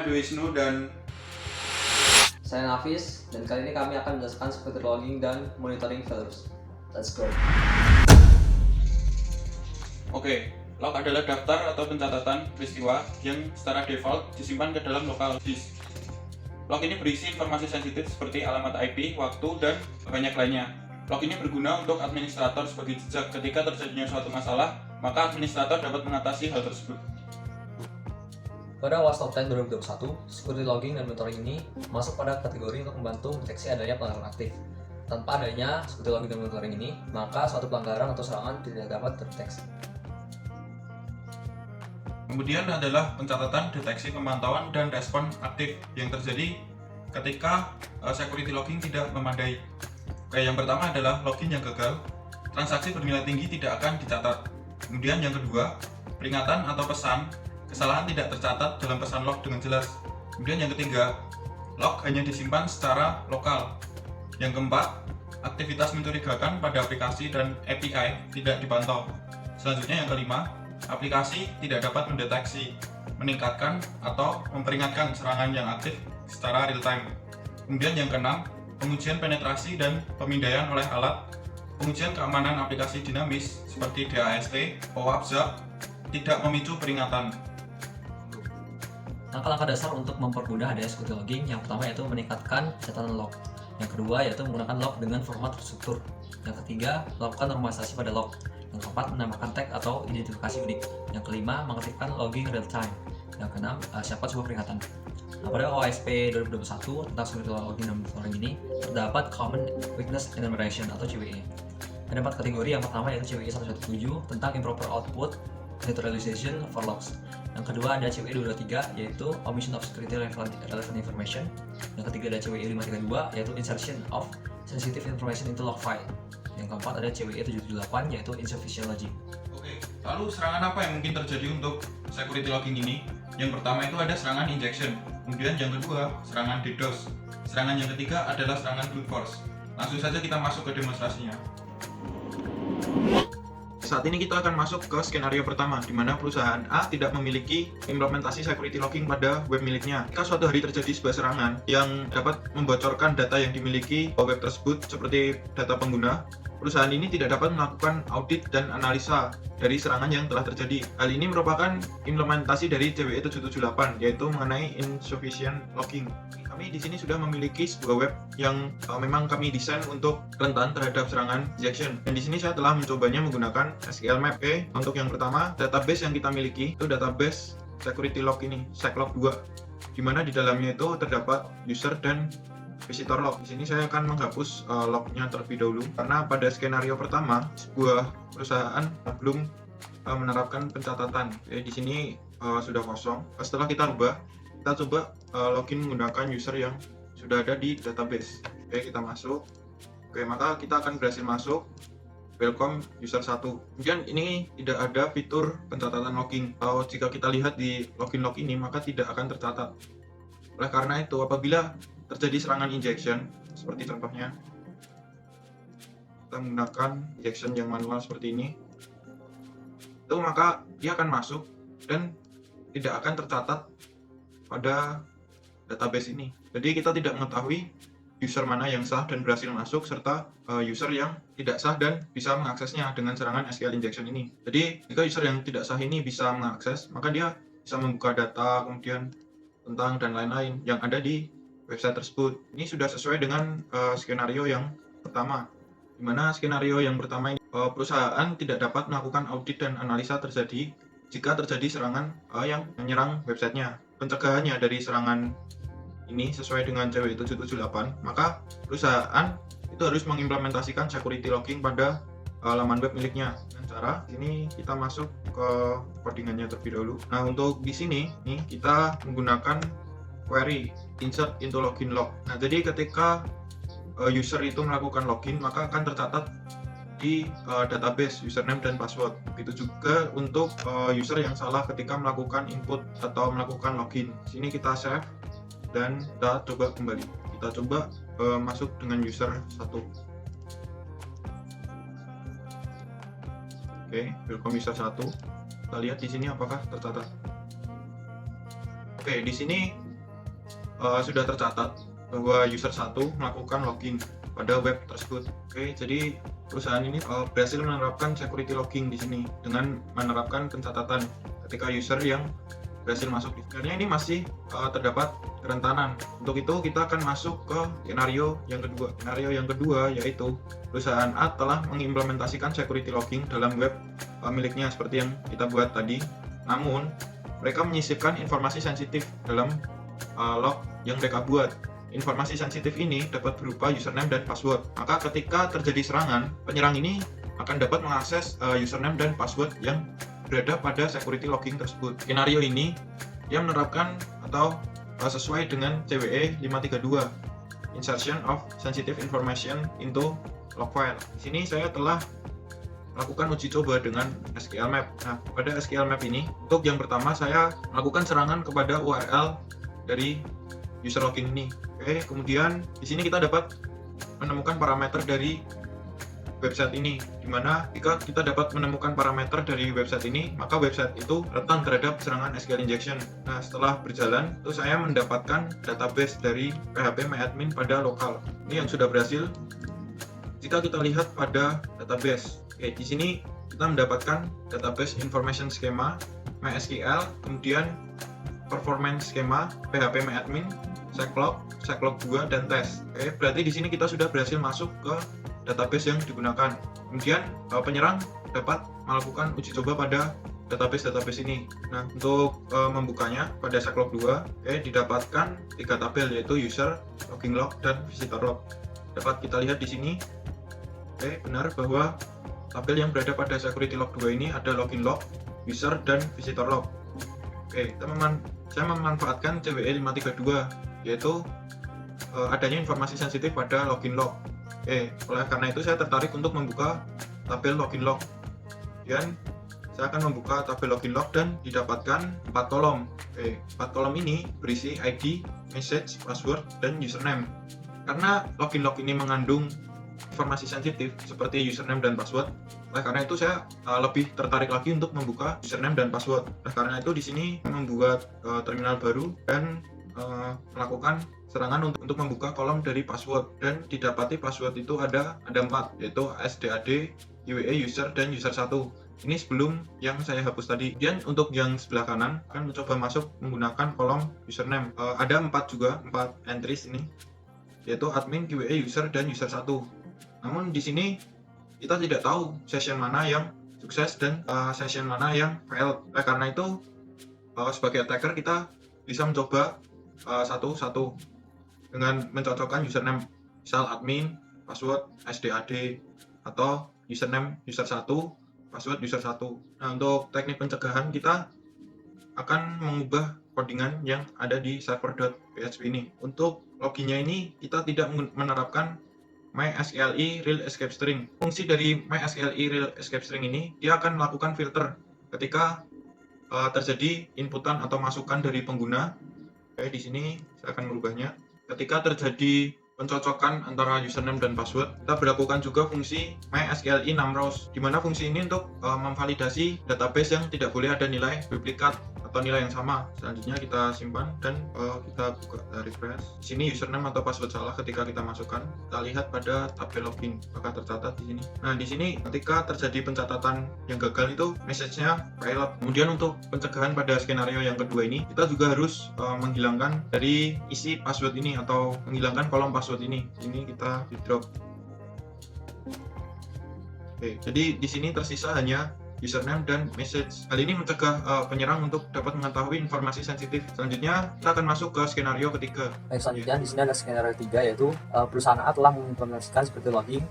Dwi Wisnu dan Saya Nafis, dan kali ini kami akan menjelaskan seperti logging dan monitoring failures. Let's go. Oke, log adalah daftar atau pencatatan peristiwa yang secara default disimpan ke dalam local disk. Log ini berisi informasi sensitif seperti alamat IP, waktu, dan banyak lainnya. Log ini berguna untuk administrator sebagai jejak ketika terjadinya suatu masalah, maka administrator dapat mengatasi hal tersebut. Pada OWASP Top 10 2021, security logging dan monitoring ini masuk pada kategori untuk membantu mendeteksi adanya pelanggaran aktif. Tanpa adanya security logging dan monitoring ini, maka suatu pelanggaran atau serangan tidak dapat terdeteksi. Kemudian adalah pencatatan, deteksi, pemantauan, dan respon aktif yang terjadi ketika security logging tidak memadai. Oke, yang pertama adalah login yang gagal. Transaksi bernilai tinggi tidak akan dicatat. Kemudian yang kedua, peringatan atau pesan kesalahan tidak tercatat dalam pesan log dengan jelas. Kemudian yang ketiga, log hanya disimpan secara lokal. Yang keempat, aktivitas mencurigakan pada aplikasi dan API tidak dipantau. Selanjutnya yang kelima, aplikasi tidak dapat mendeteksi, meningkatkan, atau memperingatkan serangan yang aktif secara real time. Kemudian yang keenam, pengujian penetrasi dan pemindaian oleh alat. Pengujian keamanan aplikasi dinamis seperti DAST, POAP, ZAP tidak memicu peringatan. Langkah-langkah dasar untuk mempermudah adanya security logging yang pertama yaitu meningkatkan catatan log. Yang kedua yaitu menggunakan log dengan format terstruktur. Yang ketiga, melakukan normalisasi pada log. Yang keempat, menambahkan tag atau identifikasi unik. Yang kelima, mengaktifkan logging real time. Yang keenam, siapkan sebuah peringatan. Nah, pada OWASP 2021 tentang security logging dan monitoring ini terdapat Common Weakness Enumeration atau CWE. Ada 4 kategori. Yang pertama yaitu CWE 117 tentang improper output neutralization for logs. Yang kedua ada CWE 223 yaitu omission of security relevant information. Yang ketiga ada CWE 532 yaitu insertion of sensitive information into log file. Yang keempat ada CWE 778 yaitu insufficient logging. Oke, lalu serangan apa yang mungkin terjadi untuk security logging ini? Yang pertama itu ada serangan injection. Kemudian yang kedua, serangan DDoS. Serangan yang ketiga adalah serangan brute force. Langsung saja kita masuk ke demonstrasinya. Saat ini kita akan masuk ke skenario pertama, di mana perusahaan A tidak memiliki implementasi security logging pada web miliknya. Jika suatu hari terjadi sebuah serangan yang dapat membocorkan data yang dimiliki web tersebut seperti data pengguna, perusahaan ini tidak dapat melakukan audit dan analisa dari serangan yang telah terjadi. Hal ini merupakan implementasi dari CWE 778, yaitu mengenai insufficient logging. Kami di sini sudah memiliki sebuah web yang memang kami desain untuk rentan terhadap serangan injection. Dan di sini saya telah mencobanya menggunakan SQL Map. Untuk yang pertama, database yang kita miliki itu database security log ini, seclog 2, di mana di dalamnya itu terdapat user dan visitor log. Di sini saya akan menghapus lognya terlebih dahulu karena pada skenario pertama sebuah perusahaan belum menerapkan pencatatan. Di sini sudah kosong. Setelah kita rubah, kita coba login menggunakan user yang sudah ada di database. Oke, kita masuk. Oke, maka kita akan berhasil masuk. Welcome user 1. Kemudian ini tidak ada fitur pencatatan logging. Jika kita lihat di login log ini, maka tidak akan tercatat. Oleh karena itu, apabila terjadi serangan injection, seperti contohnya, kita menggunakan injection yang manual seperti ini, itu maka dia akan masuk dan tidak akan tercatat pada database ini. Jadi kita tidak mengetahui user mana yang sah dan berhasil masuk serta user yang tidak sah dan bisa mengaksesnya dengan serangan SQL injection ini. Jadi jika user yang tidak sah ini bisa mengakses, maka dia bisa membuka data kemudian tentang dan lain-lain yang ada di website tersebut. Ini sudah sesuai dengan skenario yang pertama, di mana skenario yang pertama ini perusahaan tidak dapat melakukan audit dan analisa terjadi jika terjadi serangan yang menyerang websitenya. Pencegahannya dari serangan ini sesuai dengan CWE 778, maka perusahaan itu harus mengimplementasikan security logging pada laman web miliknya. Dengan cara ini kita masuk ke codingannya terlebih dahulu. Nah, untuk di sini nih kita menggunakan query insert into login log. Nah, jadi ketika user itu melakukan login, maka akan tercatat di database username dan password. Begitu juga untuk user yang salah ketika melakukan input atau melakukan login. Sini kita save dan kita coba kembali. Kita coba masuk dengan user 1. Oke, welcome user 1. Kita lihat di sini apakah tercatat. Oke, di sini sudah tercatat bahwa user 1 melakukan login pada web tersebut. Oke, jadi perusahaan ini berhasil menerapkan security logging di sini dengan menerapkan pencatatan ketika user yang berhasil masuk. Sebenarnya ini masih terdapat kerentanan. Untuk itu kita akan masuk ke skenario yang kedua. Skenario yang kedua yaitu perusahaan A telah mengimplementasikan security logging dalam web miliknya seperti yang kita buat tadi. Namun mereka menyisipkan informasi sensitif dalam log yang mereka buat. Informasi sensitif ini dapat berupa username dan password. Maka ketika terjadi serangan, penyerang ini akan dapat mengakses username dan password yang berada pada security logging tersebut. Skenario ini dia menerapkan atau sesuai dengan CWE 532, Insertion of Sensitive Information into Log File. Di sini saya telah melakukan uji coba dengan SQL Map. Nah, pada SQL Map ini, untuk yang pertama saya melakukan serangan kepada URL dari user login ini. Oke, kemudian di sini kita dapat menemukan parameter dari website ini, dimana jika kita dapat menemukan parameter dari website ini, maka website itu rentan terhadap serangan SQL injection. Nah, setelah berjalan, itu saya mendapatkan database dari PHP MyAdmin pada lokal. Ini yang sudah berhasil. Jika kita lihat pada database, oke, di sini kita mendapatkan database information schema MySQL, kemudian performance schema PHP MyAdmin, Seclog 2 dan tes. Oke, berarti di sini kita sudah berhasil masuk ke database yang digunakan. Kemudian penyerang dapat melakukan uji coba pada database ini. Nah, untuk membukanya pada Seclog 2, didapatkan 3 tabel yaitu user, logging log, dan visitor log. Dapat kita lihat di sini. Benar bahwa tabel yang berada pada security log 2 ini ada login log, user, dan visitor log. Saya memanfaatkan CWE 532, yaitu adanya informasi sensitif pada login log. Oleh karena itu saya tertarik untuk membuka tabel login log. Kemudian saya akan membuka tabel login log dan didapatkan 4 kolom. 4 kolom ini berisi ID, message, password, dan username. Karena login log ini mengandung informasi sensitif seperti username dan password, oleh karena itu saya lebih tertarik lagi untuk membuka username dan password. Oleh karena itu di sini membuat terminal baru dan melakukan serangan untuk membuka kolom dari password, dan didapati password itu ada 4, yaitu SDAD, UWE user, dan user 1. Ini sebelum yang saya hapus tadi. Dan untuk yang sebelah kanan akan mencoba masuk menggunakan kolom username. Ada 4 juga, 4 entries ini, yaitu admin, QA, user, dan user 1. Namun di sini kita tidak tahu session mana yang sukses dan session mana yang failed. Karena itu sebagai attacker kita bisa mencoba satu-satu dengan mencocokkan username, misal admin, password SDAD, atau username user 1, password user 1. Nah, untuk teknik pencegahan kita akan mengubah codingan yang ada di server.php ini. Untuk loginnya ini kita tidak menerapkan MySQLi Real Escape String. Fungsi dari MySQLi Real Escape String ini, dia akan melakukan filter ketika terjadi inputan atau masukan dari pengguna. Di sini saya akan merubahnya. Ketika terjadi pencocokan antara username dan password, kita berlakukan juga fungsi MySQLi numRows, di mana fungsi ini untuk memvalidasi database yang tidak boleh ada nilai duplikat atau nilai yang sama. Selanjutnya kita simpan dan kita buka refresh. Di sini username atau password salah ketika kita masukkan, kita lihat pada tabel login apakah tercatat di sini. Nah, di sini ketika terjadi pencatatan yang gagal itu message-nya failed. Kemudian untuk pencegahan pada skenario yang kedua ini, kita juga harus menghilangkan dari isi password ini atau menghilangkan kolom password ini. Ini kita di drop. Jadi di sini tersisa hanya username dan message. Hal ini mencegah penyerang untuk dapat mengetahui informasi sensitif. Selanjutnya kita akan masuk ke skenario ketiga. Baik, selanjutnya di sini ada skenario 3, yaitu perusahaan A telah mengimplementasikan seperti logging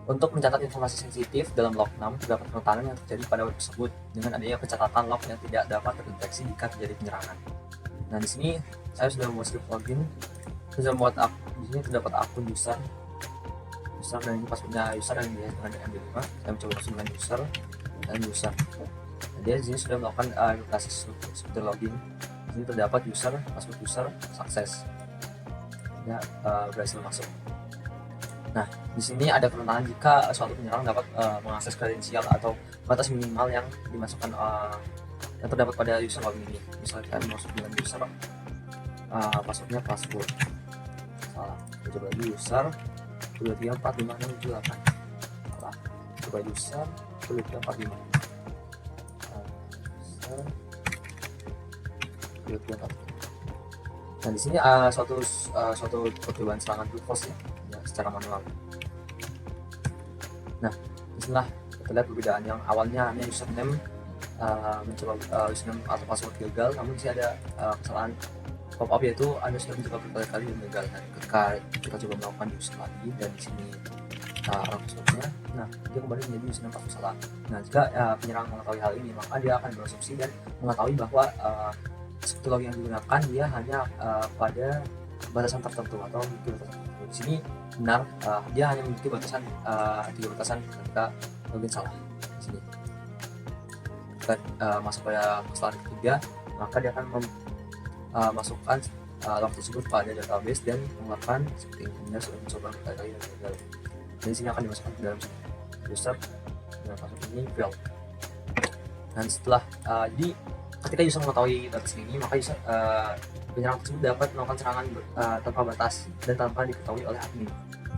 untuk mencatat informasi sensitif dalam log 6 terdapat kerentanan yang terjadi pada web tersebut dengan adanya pencatatan log yang tidak dapat terdeteksi jika terjadi penyerangan. Nah, di sini saya sudah membuat script login. Saya sudah membuat di sini terdapat akun user dan ini passwordnya user yang dengan MD5. Saya mencoba masuk dengan user dan user. Nah, dia di sini sudah melakukan implementasi seperti login. Di sini terdapat user, password user, sukses. Ya, berhasil masuk. Nah, di sini ada kerentanan jika suatu penyerang dapat mengakses kredensial atau batas minimal yang dimasukkan yang terdapat pada user login ini. Misalkan masuk dengan user passwordnya password salah. Kita coba lagi user 2345678 salah. Coba user 23456 user 234. Nah di sini suatu percobaan serangan brute force ya secara manual. Nah disinilah kita lihat perbedaan yang awalnya hanya username mencoba username atau password gagal, namun di sini ada kesalahan pop up yaitu Anda sudah mencoba berkali-kali dan gagal. Nah ketika kita coba melakukan user lagi dan di sini passwordnya, nah dia kembali menjadi username password salah. Nah jika penyerang mengetahui hal ini, maka dia akan berasumsi dan mengetahui bahwa sekutu login yang digunakan dia hanya pada batasan tertentu atau memiliki batasan tertentu. Di sini benar, dia hanya memiliki batasan 3 batasan ketika login salah. Di sini kita masuk pada kesalahan ketiga, maka dia akan memasukkan log tersebut pada database dan mengeluarkan seperti ini sudah mencoba berkali-kali dan gagal. Jadi sini akan dimasukkan ke dalam user dengan password ini fail. Dan setelah jadi ketika user mengetahui batas ini, maka penyerang tersebut dapat melakukan serangan tanpa batas dan tanpa diketahui oleh admin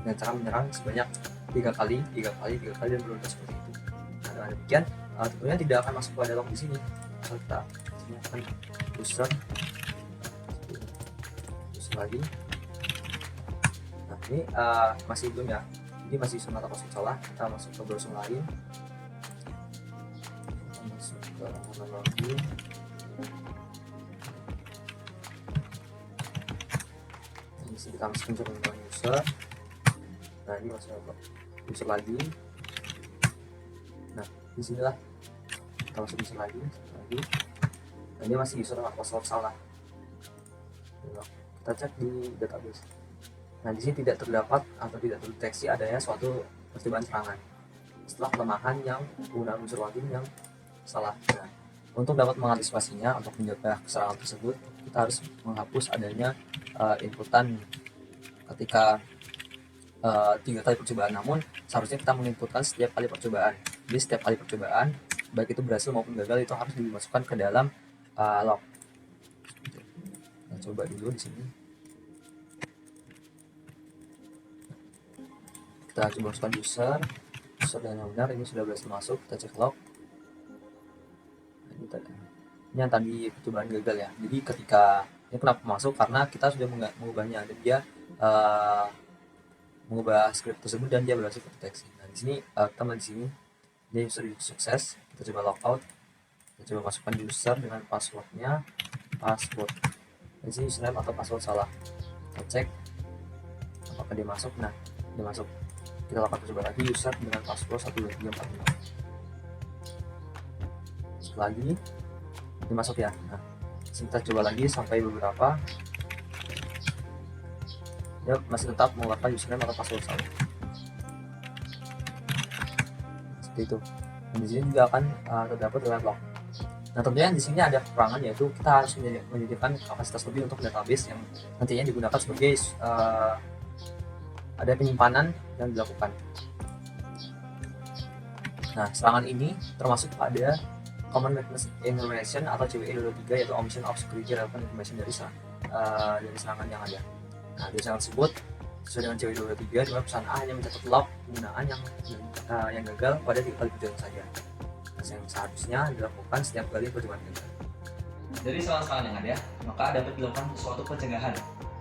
dengan cara menyerang sebanyak 3 kali dan berulang seperti itu. Nah dengan demikian tentunya tidak akan masuk pada log di sini. So, kita sini akan user lagi. Nah ini masih belum ya, ini masih user atau password salah. Kita masuk ke browser lain, kita masuk ke halaman login. Kita masukkan dengan user. Nah ini masuk user lagi. Nah disinilah kita masuk user lagi. Nah dia masih user atau password salah. Kita cek di database. Nah di sini tidak terdapat atau tidak terdeteksi adanya suatu percobaan serangan setelah kelemahan yang penggunaan unsur login yang salah. Nah, untuk dapat mengantisipasinya, untuk menjaga kesalahan tersebut, kita harus menghapus adanya inputan ketika 3 kali percobaan. Namun seharusnya kita menginputkan setiap kali percobaan. Jadi setiap kali percobaan, baik itu berhasil maupun gagal, itu harus dimasukkan ke dalam log. Kita coba dulu di sini. Kita coba masukkan user dan yang benar ini sudah berhasil masuk. Kita cek log. Ini yang tadi percobaan gagal ya. Jadi ketika ini kenapa masuk, karena kita sudah mengubahnya dan dia mengubah script tersebut dan dia berhasil terdeteksi. Nah di sini kita melihat di sini dia sudah sukses. Kita coba logout. Kita coba masukkan user dengan passwordnya password. Di sini username atau password salah. Kita cek apakah dia masuk. Nah dia masuk. Kita lakukan coba lagi user dengan password 12345. Lagi ini masuk ya. Nah kita coba lagi sampai beberapa, dia masih tetap mengeluarkan username atau password salah seperti itu. Dan di sini juga akan terdapat dengan log. Nah tentunya di sini ada kekurangan, yaitu kita harus menyediakan kapasitas lebih untuk database yang nantinya digunakan sebagai ada penyimpanan yang dilakukan. Nah serangan ini termasuk pada Common Weakness Information atau CWE23, yaitu Omission of Security Relevant Information dari serangan yang ada. Nah dari serangan tersebut sesuai dengan CWE23, di mana perusahaan A hanya mencatat log penggunaan yang gagal pada 3 kali percobaan saja. Nah, yang seharusnya dilakukan setiap kali percobaan gagal. Dari serangan-serangan yang ada, maka dapat dilakukan suatu pencegahan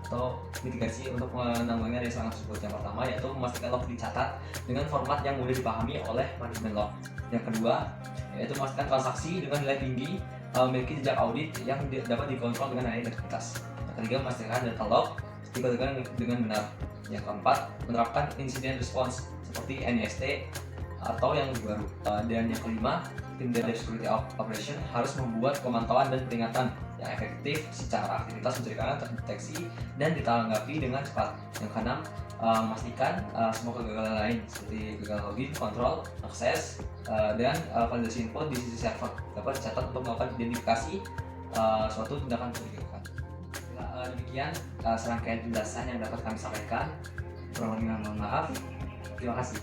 atau mitigasi untuk menanggulangi dari serangan tersebut. Yang pertama yaitu memastikan log dicatat dengan format yang mudah dipahami oleh manajemen log. Yang kedua yaitu memastikan transaksi dengan nilai tinggi memiliki jejak audit yang dapat dikontrol dengan integritas. Yang ketiga, memastikan data log dikeluarkan dengan benar. Yang keempat, menerapkan incident response seperti NIST atau yang baru. Dan yang kelima, tim data security operation harus membuat pemantauan dan peringatan yang efektif secara aktivitas mencurigakan terdeteksi dan ditanggapi dengan cepat. Yang keenam, memastikan semua kegagalan lain seperti gagal login, kontrol, akses, dan validasi info di sisi server dapat dicatat untuk melakukan identifikasi suatu tindakan mencurigakan. Demikian serangkaian penjelasan yang dapat kami sampaikan. Kurang lebihnya mohon maaf. Terima kasih.